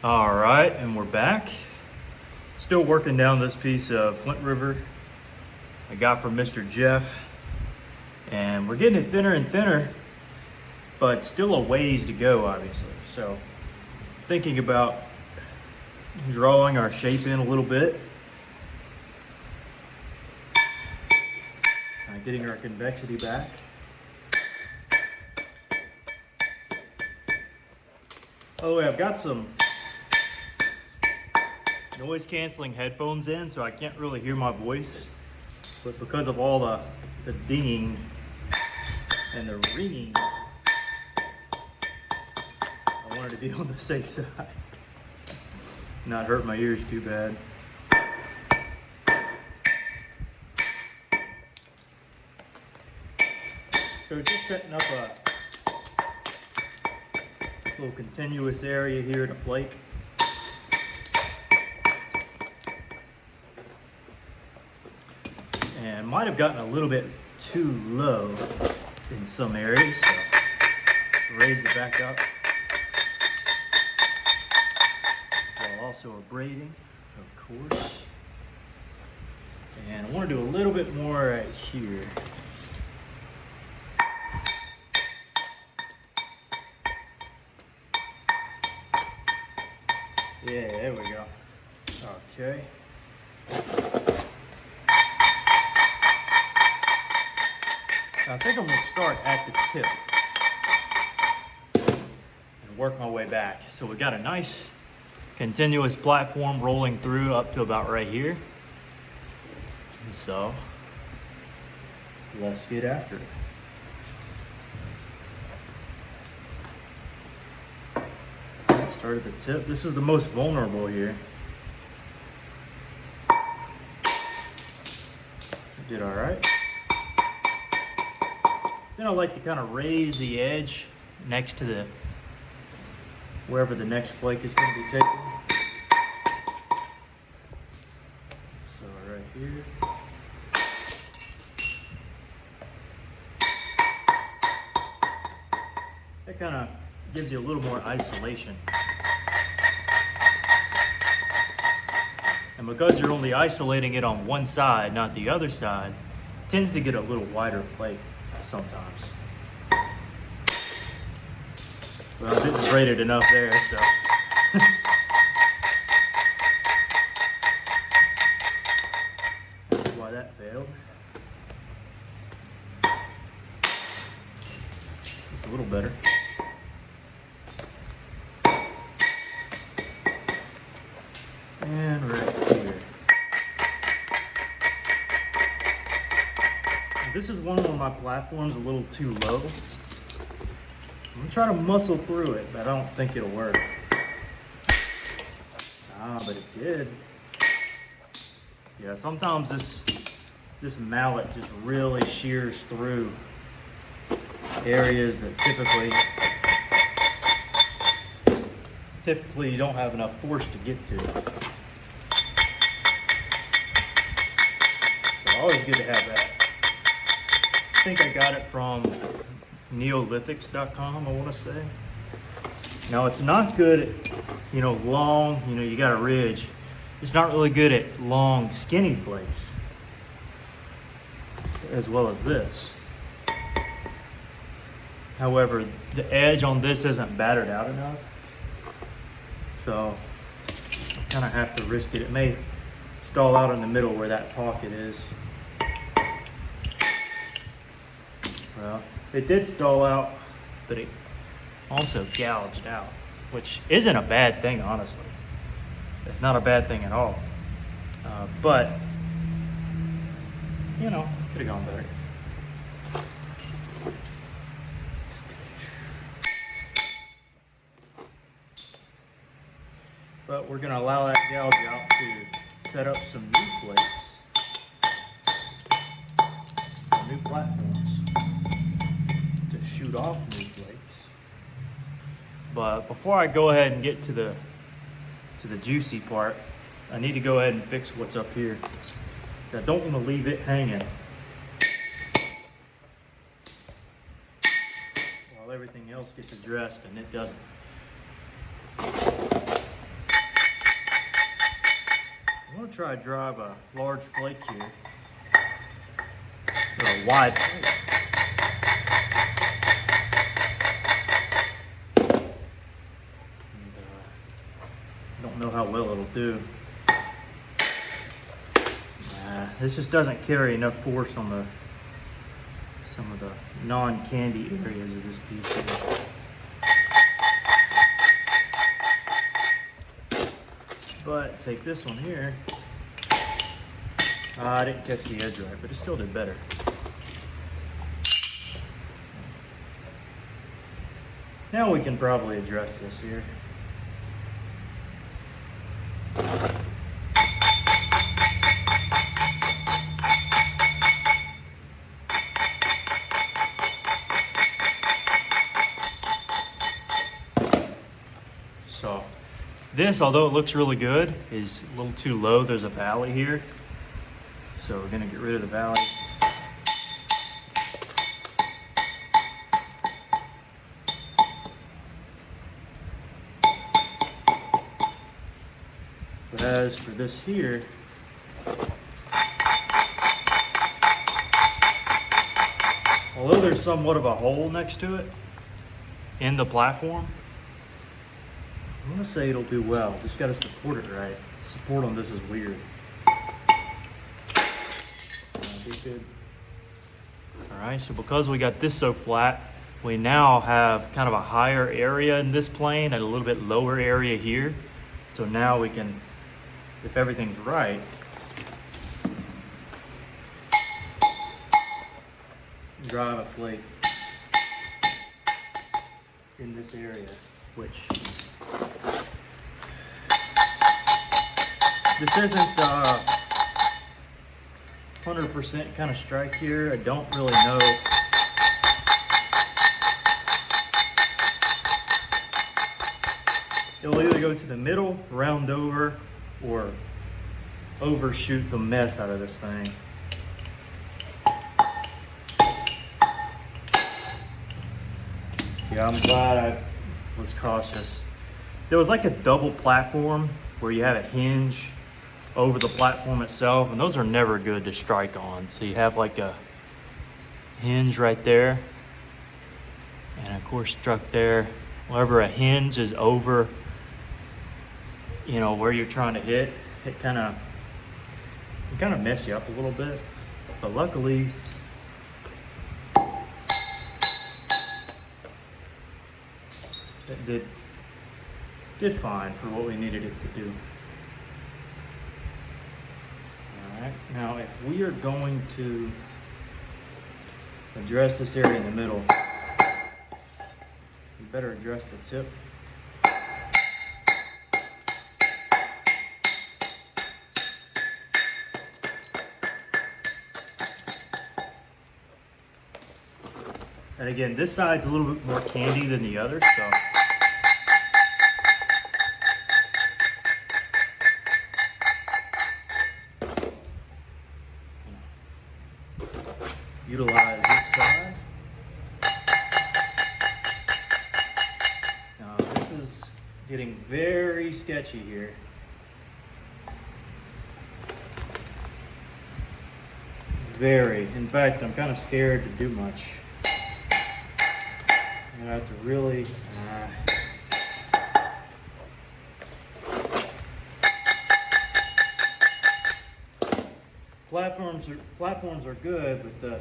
All right, and we're back. Still working down this piece of Flint River I got from Mr. Jeff. And we're getting it thinner and thinner, but still a ways to go, obviously. So thinking about drawing our shape in a little bit. Getting our convexity back. By the way, I've got some noise canceling headphones in, so I can't really hear my voice. But because of all the dinging and the ringing, I wanted to be on the safe side. Not hurt my ears too bad. So just setting up a little continuous area here to flake. And might have gotten a little bit too low in some areas, so raise it back up. While also abrading, of course. And I want to do a little bit more right here. Yeah, there we go. Okay. I think I'm going to start at the tip and work my way back. So we got a nice continuous platform rolling through up to about right here. And so let's get after it. Start at the tip. This is the most vulnerable here. Did all right. Then I like to kind of raise the edge next to wherever the next flake is going to be taken. So right here. That kind of gives you a little more isolation. And because you're only isolating it on one side, not the other side, it tends to get a little wider flake sometimes. Well, I didn't braid it enough there, so. That's why that failed. It's a little better. And right here. Now, this is one where my platform's a little too low. I'm gonna try to muscle through it, but I don't think it'll work. But it did. Yeah, sometimes this mallet just really shears through areas that typically you don't have enough force to get to. So always good to have that. I think I got it from Neolithics.com, I want to say. Now it's not good at, long, you got a ridge. It's not really good at long, skinny flakes, as well as this. However, the edge on this isn't battered out enough. So I kind of have to risk it. It may stall out in the middle where that pocket is. Well, it did stall out, but it also gouged out, which isn't a bad thing, honestly. It's not a bad thing at all. But, could have gone better. But we're going to allow that gouge out to set up some new flakes, some new platforms to shoot off new flakes. But before I go ahead and get to the juicy part, I need to go ahead and fix what's up here. I don't want to leave it hanging while everything else gets addressed and it doesn't. try to drive a large flake here, or a wide flake. And, don't know how well it'll do. This just doesn't carry enough force on some of the non-candy areas of this piece here. But take this one here. I didn't catch the edge right, but it still did better. Now we can probably address this here. So this, although it looks really good, is a little too low. There's a valley here. So we're gonna get rid of the valley. But as for this here, although there's somewhat of a hole next to it in the platform, I'm gonna say it'll do well. Just gotta support it right. Support on this is weird. Good. All right, so because we got this so flat, we now have kind of a higher area in this plane and a little bit lower area here. So now we can, if everything's right, drive a flake in this area, which this isn't 100% kind of strike here. I don't really know. It'll either go to the middle, round over, or overshoot the mess out of this thing. Yeah, I'm glad I was cautious. There was like a double platform where you have a hinge over the platform itself, and those are never good to strike on. So you have like a hinge right there, and of course struck there. Wherever a hinge is over, you know, where you're trying to hit, it kind of mess you up a little bit. But luckily, it did fine for what we needed it to do. Now, if we are going to address this area in the middle, we better address the tip. And again, this side's a little bit more candy than the other, so utilize this side. Now this is getting very sketchy here. Very. In fact, I'm kind of scared to do much. I have to really platforms are good, but the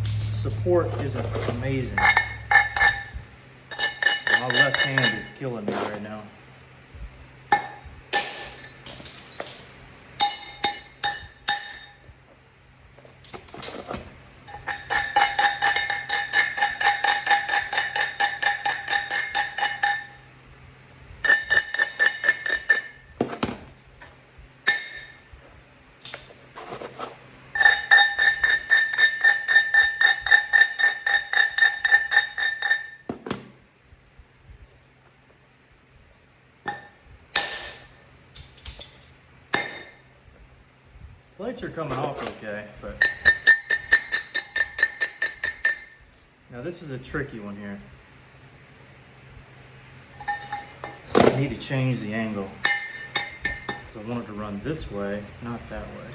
support isn't amazing. My left hand is killing me right now. Plates are coming off okay, but now this is a tricky one here. I need to change the angle. So I want it to run this way, not that way.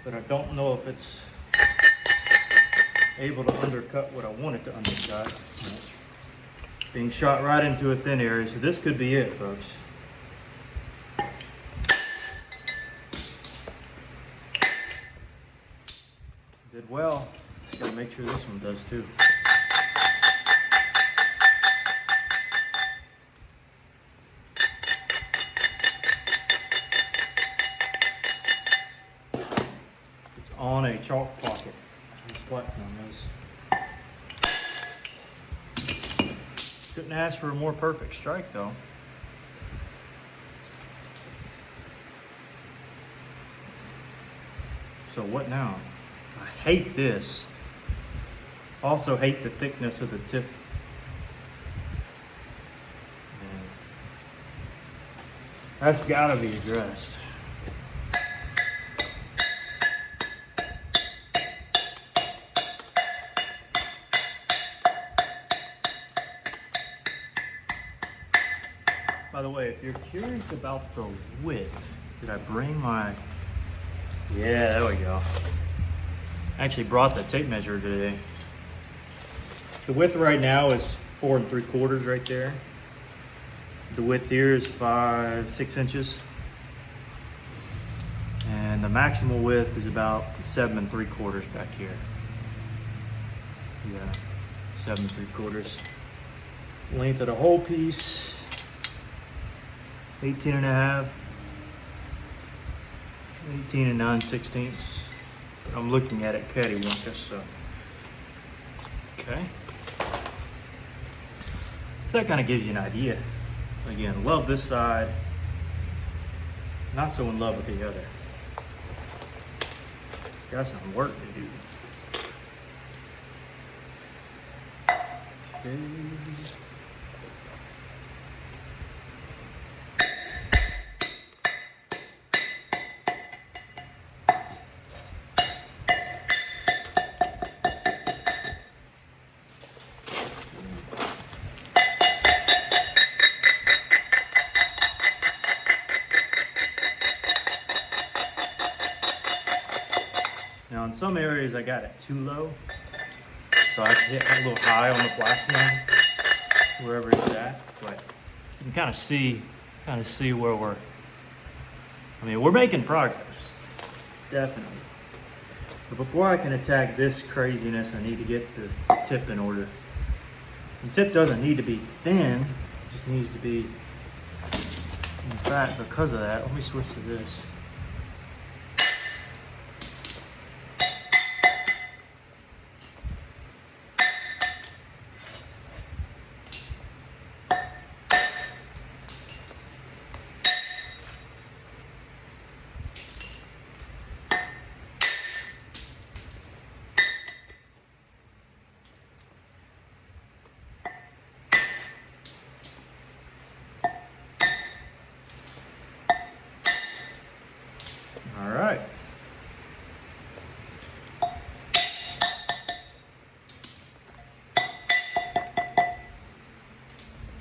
But I don't know if it's able to undercut what I want it to undercut. It's being shot right into a thin area, so this could be it, folks. Did well. Just gotta make sure this one does too. It's on a chalk pocket. This platform is. Couldn't ask for a more perfect strike though. So what now? I hate this. Also hate the thickness of the tip. And that's gotta be addressed. By the way, if you're curious about the width, did I bring my... Yeah, there we go. I actually brought the tape measure today. The width right now is 4 3/4 right there. The width here is 5-6 inches. And the maximal width is about 7 3/4 back here. Yeah, 7 3/4. Length of the whole piece, 18.5. 18 9/16. I'm looking at it cattywampus, so. Okay. So that kind of gives you an idea. Again, love this side. Not so in love with the other. Got some work to do. Okay. Now in some areas I got it too low, so I hit a little high on the platform, wherever it's at. But you can kind of see where we're making progress, definitely. But before I can attack this craziness, I need to get the tip in order. The tip doesn't need to be thin, it just needs to be, in fact, because of that, let me switch to this. All right.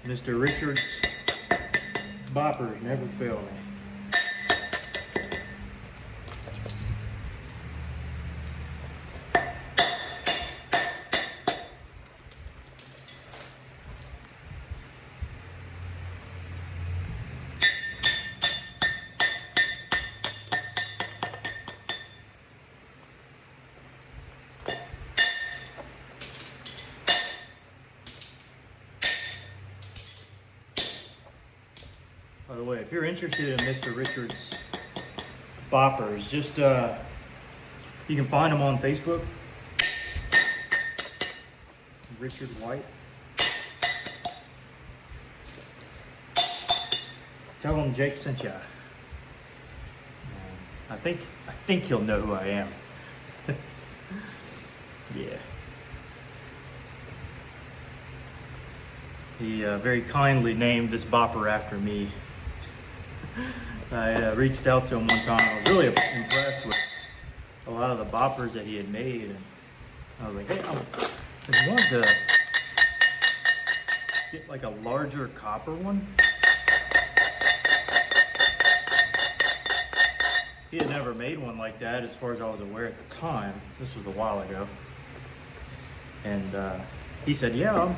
Mr. Richards boppers never fail me. By the way, if you're interested in Mr. Richards boppers, just you can find him on Facebook. Richard White. Tell him Jake sent ya. I think he'll know who I am. Yeah. He very kindly named this bopper after me. I reached out to him one time. I was really impressed with a lot of the boppers that he had made, and I was like, "Hey, I wanted to get like a larger copper one. He had never made one like that as far as I was aware at the time. This was a while ago. And he said, yeah,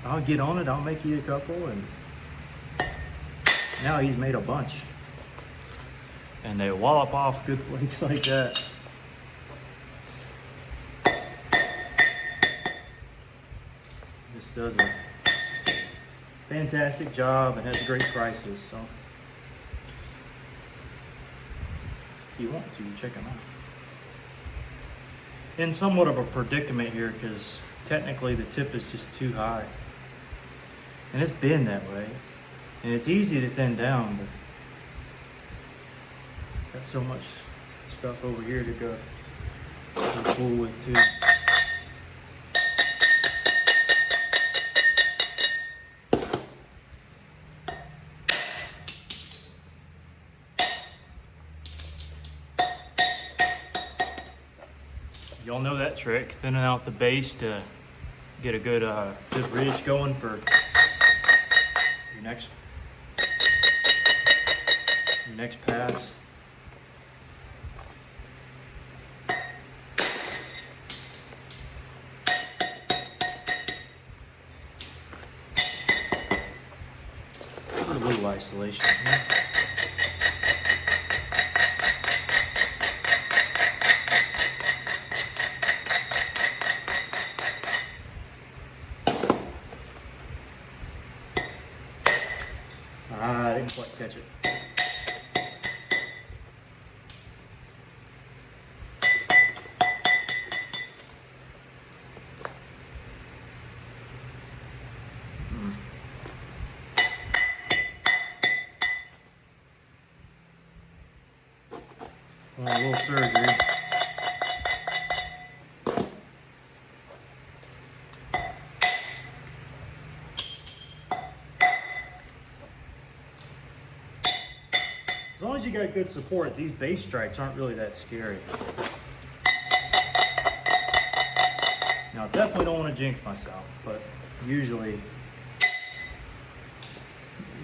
I'll get on it. I'll make you a couple. And now he's made a bunch. And they wallop off good flakes like that. Just does a fantastic job and has great prices. So if you want to, check them out. In somewhat of a predicament here because technically the tip is just too high. And it's been that way. And it's easy to thin down, but got so much stuff over here to go fool with too. Y'all know that trick, thinning out the base to get a good ridge going for your next pass. Put a little isolation here. I didn't quite catch it. A little surgery. As long as you got good support, these base strikes aren't really that scary. Now, I definitely don't want to jinx myself, but usually,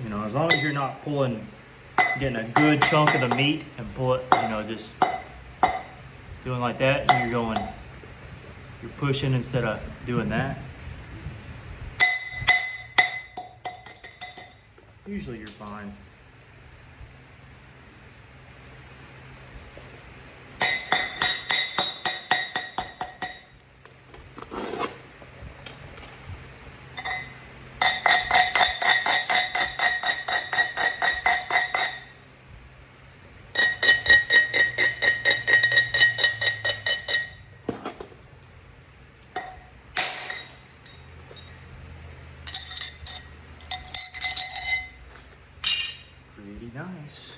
you know, as long as you're not getting a good chunk of the meat and pull it, you know, just doing like that, and you're pushing instead of doing that. Usually you're fine. Pretty nice.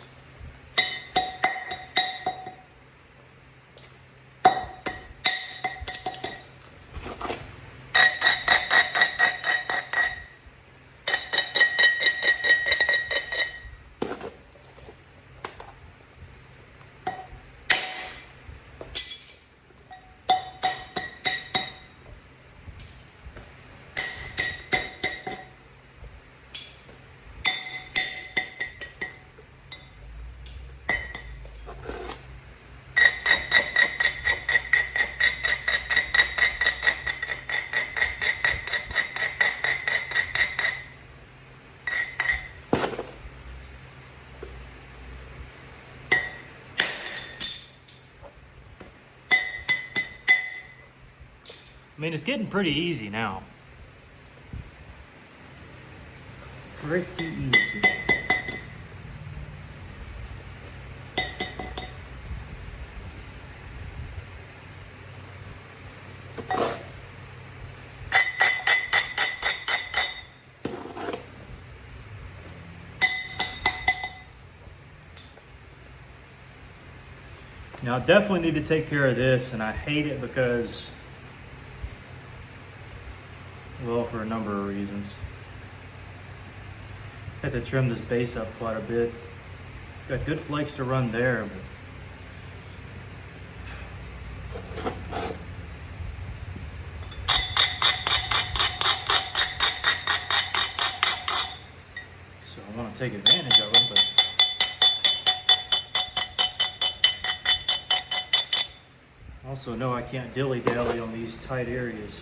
I mean, it's getting pretty easy now. Pretty easy. Now, I definitely need to take care of this, and I hate it because, well, for a number of reasons. I have to trim this base up quite a bit. Got good flakes to run there, but take advantage of them, but also know I can't dilly-dally on these tight areas.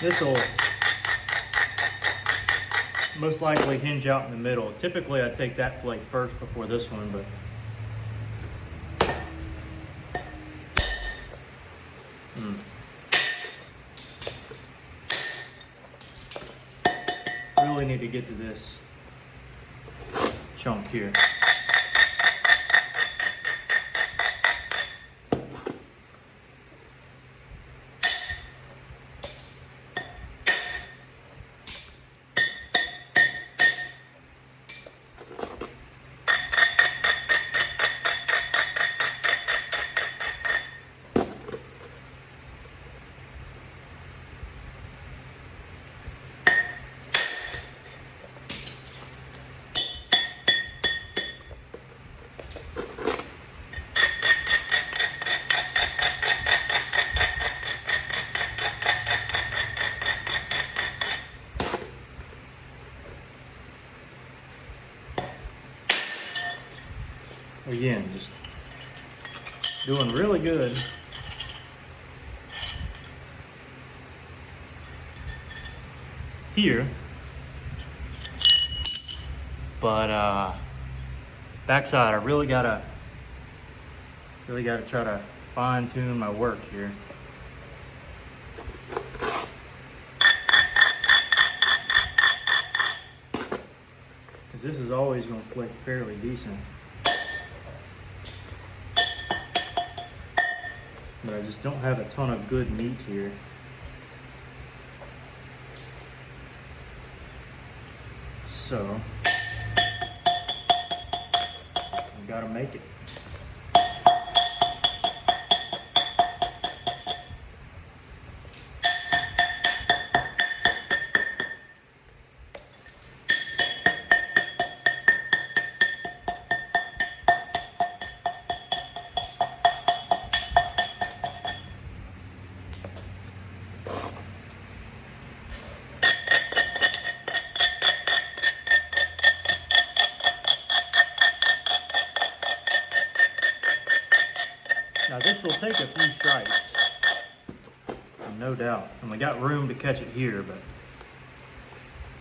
This will most likely hinge out in the middle. Typically I take that flake first before this one, but really need to get to this chunk here. Again, just doing really good. Here, but backside I really gotta try to fine tune my work here. Because this is always going to flick fairly decent. But I just don't have a ton of good meat here. So, I gotta make it. Now this will take a few strikes, no doubt, and we got room to catch it here, but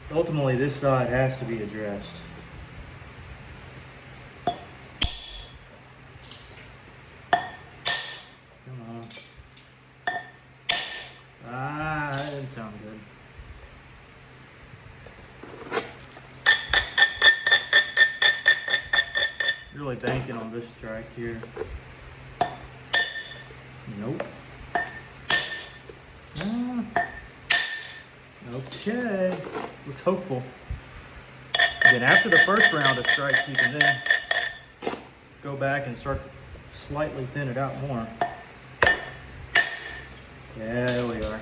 ultimately this side has to be addressed. Come on. Ah, that didn't sound good. Really banking on this strike here. Nope. Okay. Looks hopeful. Then after the first round of strikes, you can then go back and start slightly thin it out more. Yeah, there we are.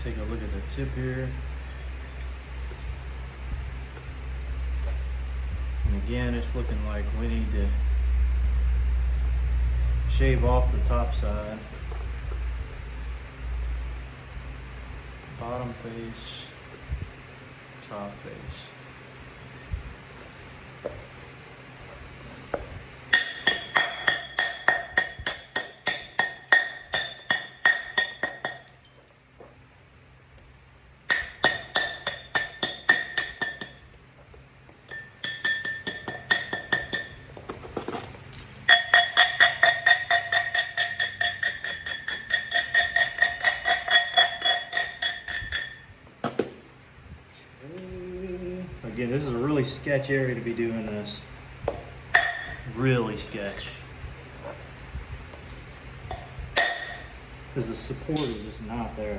Take a look at the tip here. And again, it's looking like we need to shave off the top side. Bottom face, top face. Again, this is a really sketch area to be doing this. really sketch. Because the support is just not there.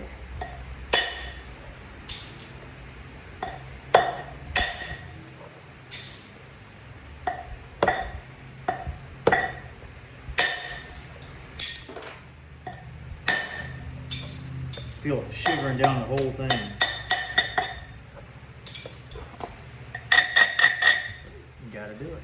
Feel it shivering down the whole thing. You gotta do it.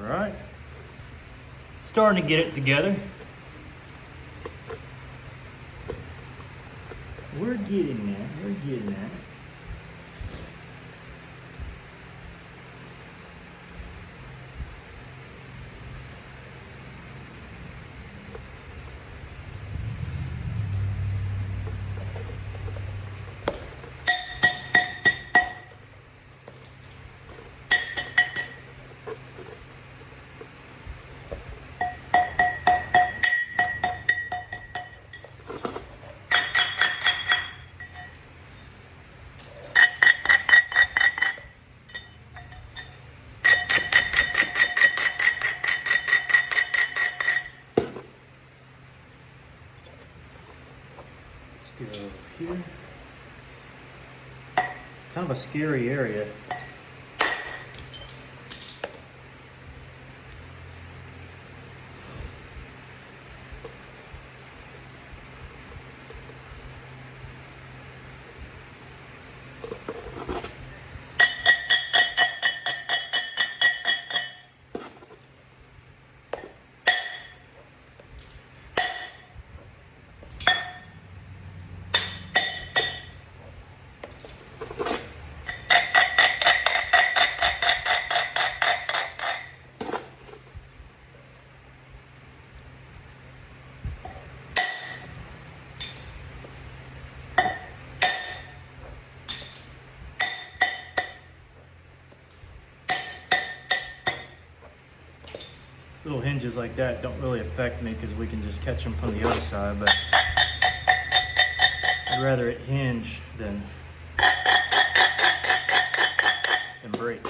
All right, starting to get it together. We're getting there, we're getting there. Let's go over here. Kind of a scary area. Little hinges like that don't really affect me because we can just catch them from the other side, but I'd rather it hinge than break.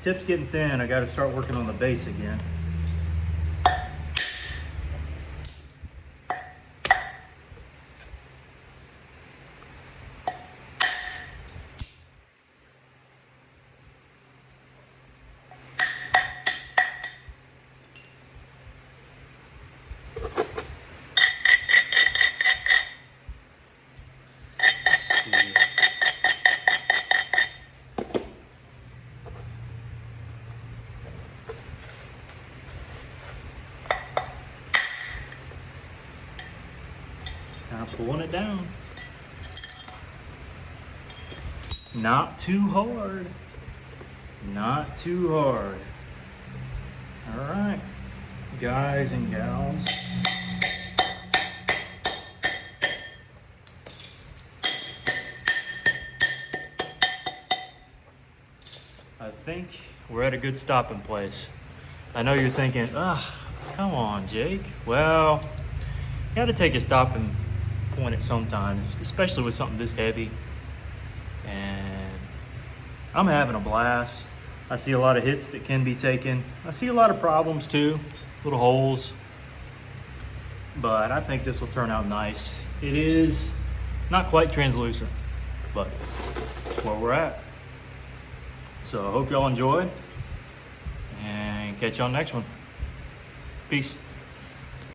Tip's getting thin. I got to start working on the base again. Kind of pulling it down. Not too hard. Not too hard. All right, guys and gals. I think we're at a good stopping place. I know you're thinking, ugh, come on, Jake. Well, you gotta take a stopping point at some time, especially with something this heavy. And I'm having a blast. I see a lot of hits that can be taken. I see a lot of problems too, little holes. But I think this will turn out nice. It is not quite translucent, but that's where we're at. So I hope y'all enjoyed and catch y'all next one. Peace.